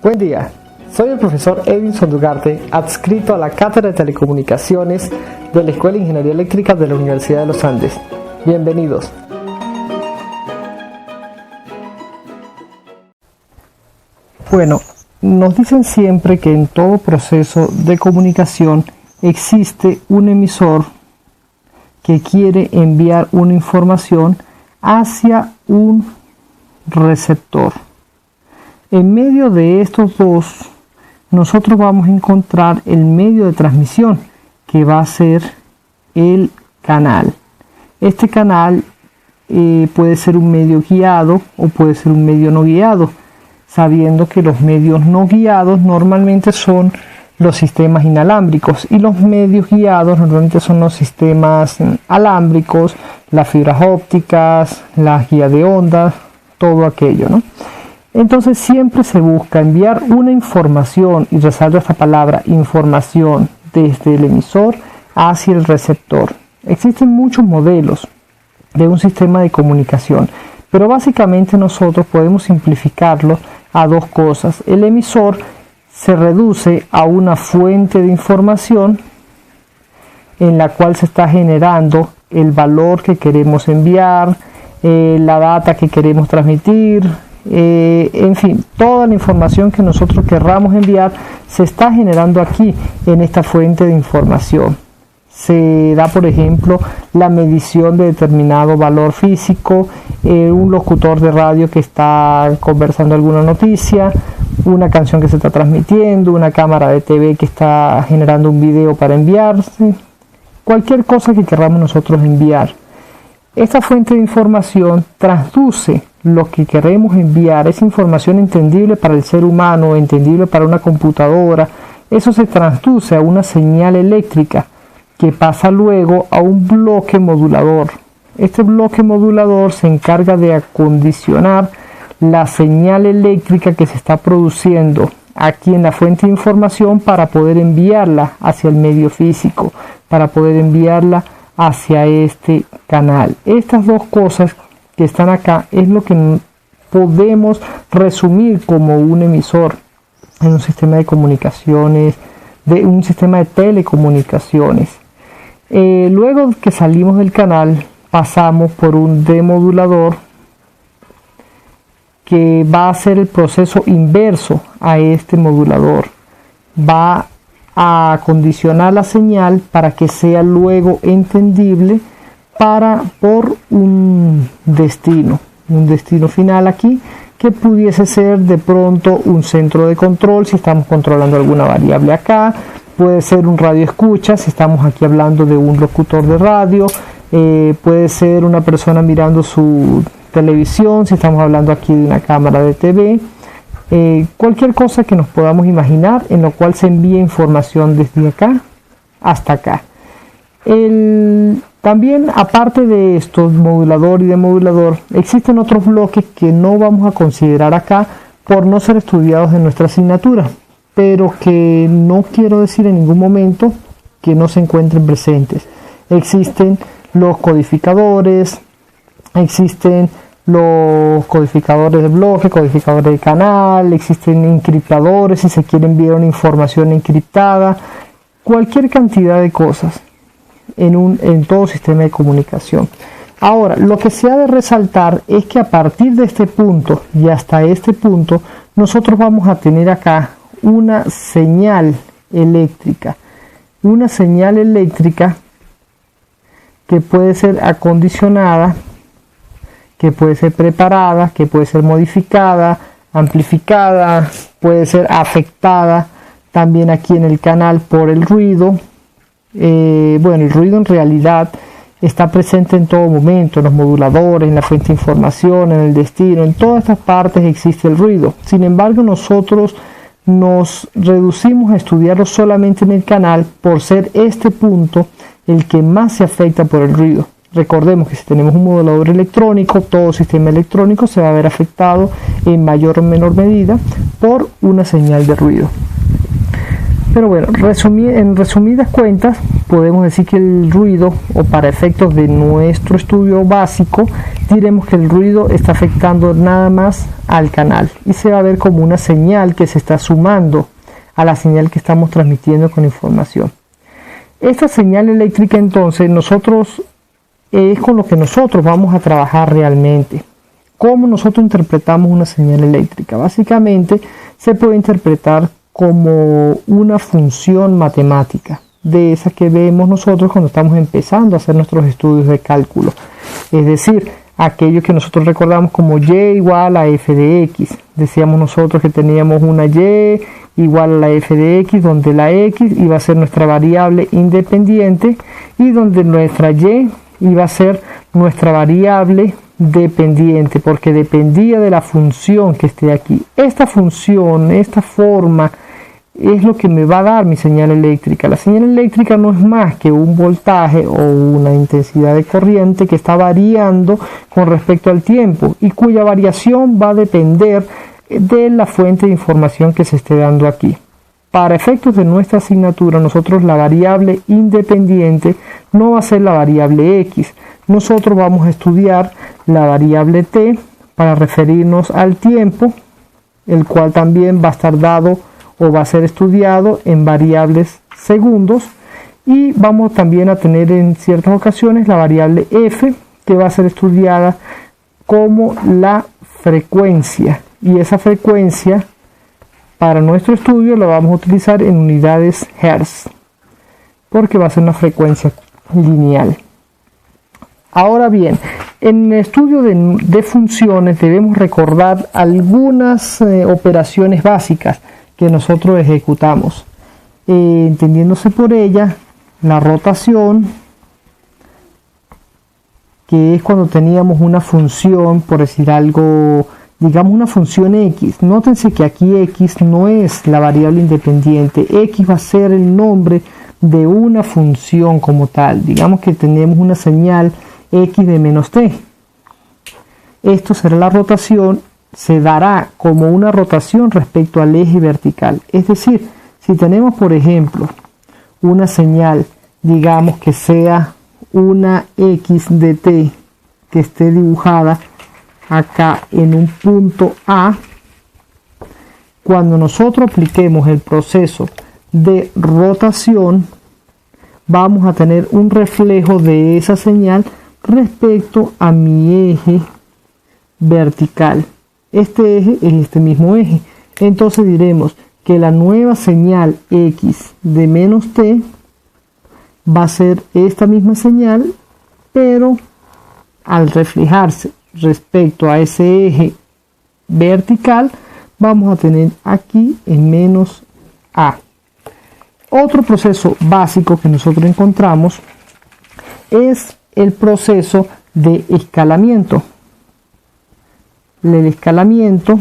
Buen día, soy el profesor Edinson Dugarte, adscrito a la Cátedra de Telecomunicaciones de la Escuela de Ingeniería Eléctrica de la Universidad de los Andes. Bienvenidos. Bueno, nos dicen siempre que en todo proceso de comunicación existe un emisor que quiere enviar una información hacia un receptor. En medio de estos dos, nosotros vamos a encontrar el medio de transmisión, que va a ser el canal. Este canal puede ser un medio guiado o puede ser un medio no guiado, sabiendo que los medios no guiados normalmente son los sistemas inalámbricos y los medios guiados normalmente son los sistemas alámbricos, las fibras ópticas, las guías de ondas, todo aquello, ¿no? Entonces siempre se busca enviar una información, y resalto esta palabra, información, desde el emisor hacia el receptor. Existen muchos modelos de un sistema de comunicación, pero básicamente nosotros podemos simplificarlo a dos cosas. El emisor se reduce a una fuente de información en la cual se está generando el valor que queremos enviar, la data que queremos transmitir, en fin, toda la información que nosotros querramos enviar se está generando aquí en esta fuente de información. Se da, por ejemplo, la medición de determinado valor físico, un locutor de radio que está conversando alguna noticia, una canción que se está transmitiendo, una cámara de TV que está generando un video para enviarse, cualquier cosa que queramos nosotros enviar. Esta fuente de información traduce lo que queremos enviar, esa información entendible para el ser humano, entendible para una computadora, eso se traduce a una señal eléctrica que pasa luego a un bloque modulador. Este bloque modulador se encarga de acondicionar la señal eléctrica que se está produciendo aquí en la fuente de información para poder enviarla hacia el medio físico, para poder enviarla hacia este canal. Estas dos cosas que están acá es lo que podemos resumir como un emisor en un sistema de comunicaciones, de un sistema de telecomunicaciones. Luego que salimos del canal, pasamos por un demodulador que va a hacer el proceso inverso a este modulador. Va a acondicionar la señal para que sea luego entendible por un destino final aquí, que pudiese ser de pronto un centro de control si estamos controlando alguna variable acá, puede ser un radio escucha si estamos aquí hablando de un locutor de radio, puede ser una persona mirando su televisión si estamos hablando aquí de una cámara de TV, cualquier cosa que nos podamos imaginar en lo cual se envía información desde acá hasta acá. También, aparte de estos, modulador y demodulador, existen otros bloques que no vamos a considerar acá por no ser estudiados en nuestra asignatura, pero que no quiero decir en ningún momento que no se encuentren presentes. Existen los codificadores, existen los codificadores de bloque, codificadores de canal, existen encriptadores si se quiere enviar una información encriptada, cualquier cantidad de cosas en todo sistema de comunicación. Ahora, lo que se ha de resaltar es que a partir de este punto y hasta este punto, nosotros vamos a tener acá una señal eléctrica que puede ser acondicionada, que puede ser preparada, que puede ser modificada, amplificada, puede ser afectada también aquí en el canal por el ruido. El ruido en realidad está presente en todo momento, en los moduladores, en la fuente de información, en el destino, en todas estas partes existe el ruido. Sin embargo, nosotros nos reducimos a estudiarlo solamente en el canal por ser este punto el que más se afecta por el ruido. Recordemos que si tenemos un modulador electrónico, todo sistema electrónico se va a ver afectado en mayor o menor medida por una señal de ruido. Pero bueno, en resumidas cuentas, podemos decir que el ruido, o para efectos de nuestro estudio básico, diremos que el ruido está afectando nada más al canal y se va a ver como una señal que se está sumando a la señal que estamos transmitiendo con información. Esta señal eléctrica, entonces, es con lo que nosotros vamos a trabajar realmente. ¿Cómo nosotros interpretamos una señal eléctrica? Básicamente se puede interpretar como una función matemática, de esas que vemos nosotros cuando estamos empezando a hacer nuestros estudios de cálculo. Es decir, aquello que nosotros recordamos como y igual a f de x. Decíamos nosotros que teníamos una y igual a la f de x, donde la x iba a ser nuestra variable independiente y donde nuestra y iba a ser nuestra variable dependiente, porque dependía de la función que esté aquí. Esta función, esta forma, es lo que me va a dar mi señal eléctrica. La señal eléctrica no es más que un voltaje o una intensidad de corriente que está variando con respecto al tiempo y cuya variación va a depender de la fuente de información que se esté dando aquí. Para efectos de nuestra asignatura, nosotros la variable independiente no va a ser la variable x. Nosotros vamos a estudiar la variable t para referirnos al tiempo, el cual también va a estar dado o va a ser estudiado en variables segundos, y vamos también a tener en ciertas ocasiones la variable f, que va a ser estudiada como la frecuencia, y esa frecuencia para nuestro estudio la vamos a utilizar en unidades Hertz, porque va a ser una frecuencia lineal. Ahora bien, en el estudio de funciones debemos recordar algunas operaciones básicas que nosotros ejecutamos, entendiéndose por ella la rotación, que es cuando teníamos una función, por decir algo, digamos una función x. Nótense que aquí x no es la variable independiente, x va a ser el nombre de una función como tal. Digamos que tenemos una señal x de menos t. Esto será la rotación, se dará como una rotación respecto al eje vertical. Es decir, si tenemos, por ejemplo, una señal, digamos que sea una x de t que esté dibujada acá en un punto A, cuando nosotros apliquemos el proceso de rotación, vamos a tener un reflejo de esa señal respecto a mi eje vertical. Este eje es este mismo eje. Entonces diremos que la nueva señal x de menos t va a ser esta misma señal, pero al reflejarse respecto a ese eje vertical, vamos a tener aquí en menos a. Otro proceso básico que nosotros encontramos es el proceso de escalamiento. El escalamiento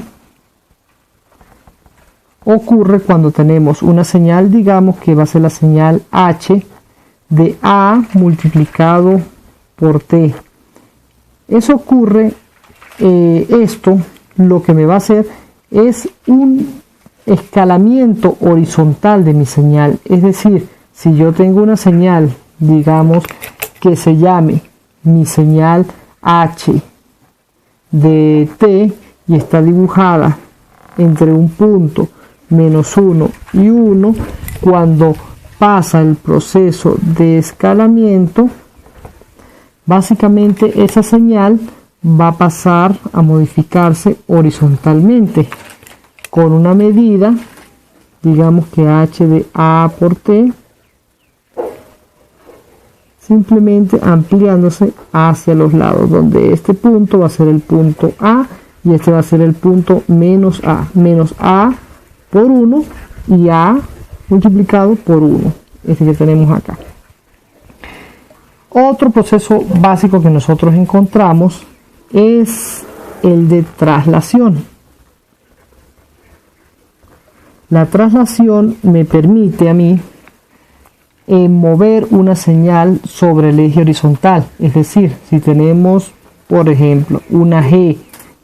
ocurre cuando tenemos una señal, digamos que va a ser la señal h de a multiplicado por t. Eso ocurre, esto lo que me va a hacer es un escalamiento horizontal de mi señal. Es decir, si yo tengo una señal, digamos que se llame mi señal h de t y está dibujada entre un punto menos 1 y 1, cuando pasa el proceso de escalamiento, básicamente esa señal va a pasar a modificarse horizontalmente con una medida, digamos que h de a por t, simplemente ampliándose hacia los lados, donde este punto va a ser el punto A y este va a ser el punto menos A por 1 y A multiplicado por 1, este que tenemos acá. Otro proceso básico que nosotros encontramos es el de traslación. La traslación me permite a mí mover una señal sobre el eje horizontal. Es decir, si tenemos, por ejemplo, una g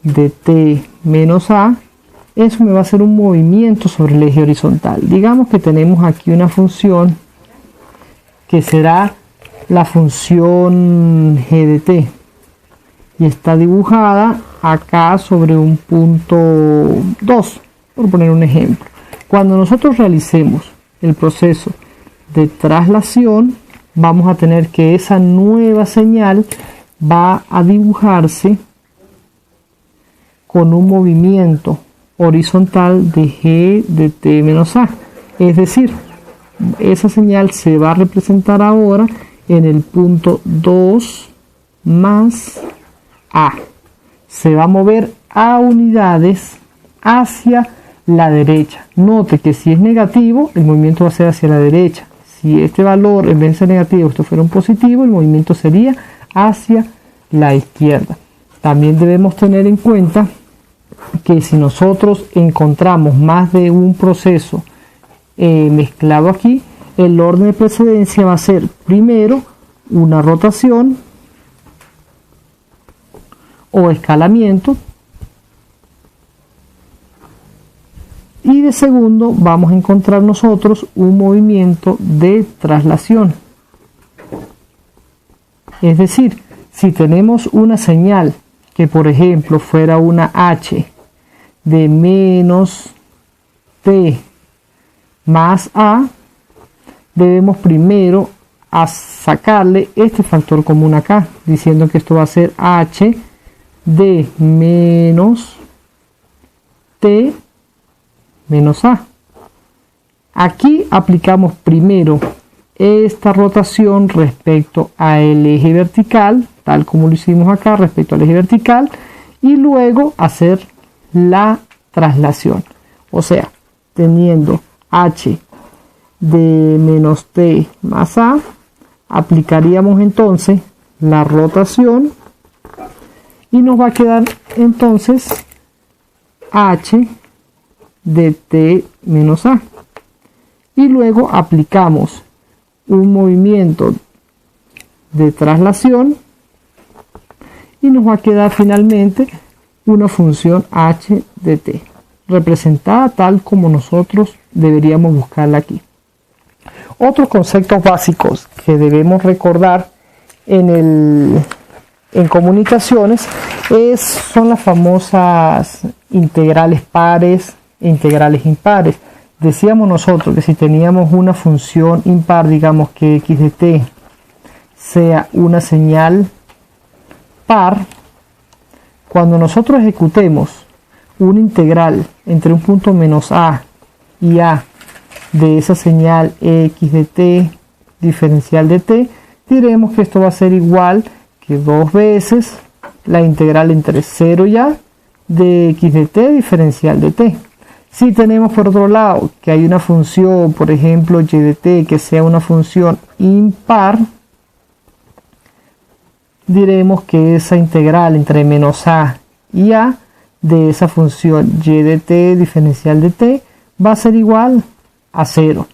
de t menos a, eso me va a hacer un movimiento sobre el eje horizontal. Digamos que tenemos aquí una función que será la función g de t y está dibujada acá sobre un punto 2, por poner un ejemplo. Cuando nosotros realicemos el proceso de traslación, vamos a tener que esa nueva señal va a dibujarse con un movimiento horizontal de g de t menos a. Es decir, esa señal se va a representar ahora en el punto 2 más a. Se va a mover a unidades hacia la derecha. Note que si es negativo, el movimiento va a ser hacia la derecha. Si este valor en vez de ser negativo, esto fuera un positivo, el movimiento sería hacia la izquierda. También debemos tener en cuenta que si nosotros encontramos más de un proceso mezclado aquí, el orden de precedencia va a ser primero una rotación o escalamiento y de segundo vamos a encontrar nosotros un movimiento de traslación. Es decir, si tenemos una señal que por ejemplo fuera una h de menos t más a, debemos primero sacarle este factor común acá, diciendo que esto va a ser h de menos t menos a. Aquí aplicamos primero esta rotación respecto al eje vertical, tal como lo hicimos acá respecto al eje vertical, y luego hacer la traslación. O sea, teniendo h de menos t más a, aplicaríamos entonces la rotación y nos va a quedar entonces h de t menos a. Y luego aplicamos un movimiento de traslación y nos va a quedar finalmente una función h de t, representada tal como nosotros deberíamos buscarla aquí. Otros conceptos básicos que debemos recordar en comunicaciones son las famosas integrales pares e integrales impares. Decíamos nosotros que si teníamos una función impar, digamos que x de t sea una señal par, cuando nosotros ejecutemos una integral entre un punto menos a y a de esa señal x de t diferencial de t, diremos que esto va a ser igual que 2 veces la integral entre 0 y a de x de t diferencial de t. Si tenemos por otro lado que hay una función, por ejemplo y de t, que sea una función impar, diremos que esa integral entre menos a y a de esa función y de t diferencial de t va a ser igual a 0.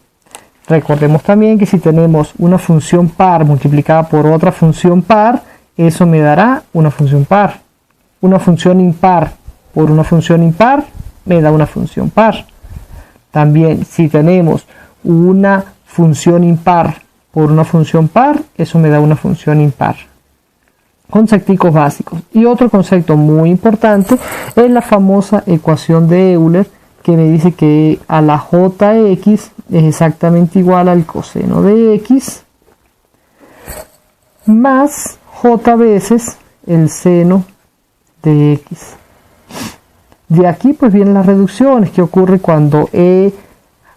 Recordemos también que si tenemos una función par multiplicada por otra función par, eso me dará una función par. Una función impar por una función impar me da una función par. También si tenemos una función impar por una función par, eso me da una función impar. Conceptos básicos. Y otro concepto muy importante es la famosa ecuación de Euler, que me dice que a la jx es exactamente igual al coseno de x más j veces el seno de x. De aquí pues vienen las reducciones que ocurre cuando e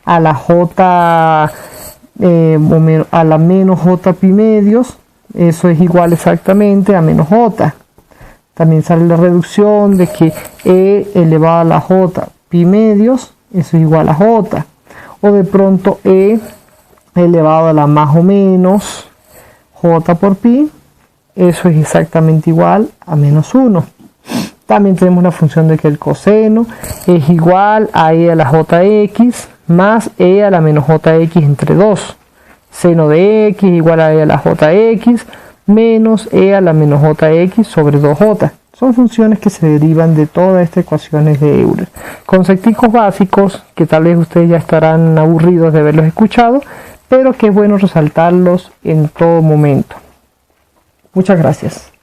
a la j a la menos j pi medios, eso es igual exactamente a menos j. También sale la reducción de que e elevado a la j pi medios, eso es igual a j. O de pronto e elevado a la más o menos j por pi, eso es exactamente igual a menos 1. También tenemos la función de que el coseno es igual a e a la jx más e a la menos jx entre 2. Seno de x igual a e a la jx menos e a la menos jx sobre 2j. Son funciones que se derivan de todas estas ecuaciones de Euler. Conceptos básicos que tal vez ustedes ya estarán aburridos de haberlos escuchado, pero que es bueno resaltarlos en todo momento. Muchas gracias.